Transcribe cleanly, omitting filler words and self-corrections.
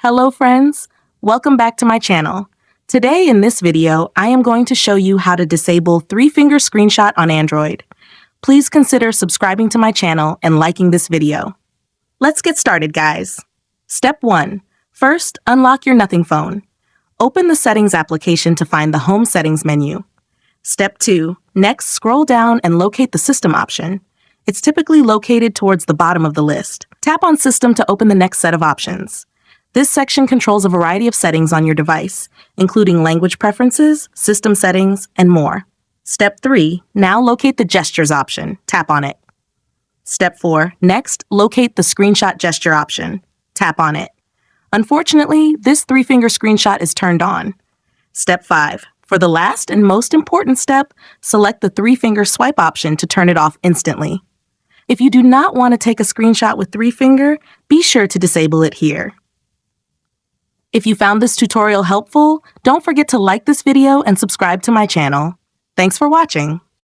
Hello friends, welcome back to my channel. Today in this video, I am going to show you how to disable 3-finger screenshot on Android. Please consider subscribing to my channel and liking this video. Let's get started, guys. Step 1. First, unlock your Nothing phone. Open the Settings application to find the Home Settings menu. Step 2. Next, scroll down and locate the System option. It's typically located towards the bottom of the list. Tap on System to open the next set of options. This section controls a variety of settings on your device, including language preferences, system settings, and more. Step 3. Now locate the Gestures option. Tap on it. Step 4. Next, locate the Screenshot Gesture option. Tap on it. Unfortunately, this 3-finger screenshot is turned on. Step 5. For the last and most important step, select the 3-finger swipe option to turn it off instantly. If you do not want to take a screenshot with 3-finger, be sure to disable it here. If you found this tutorial helpful, don't forget to like this video and subscribe to my channel. Thanks for watching.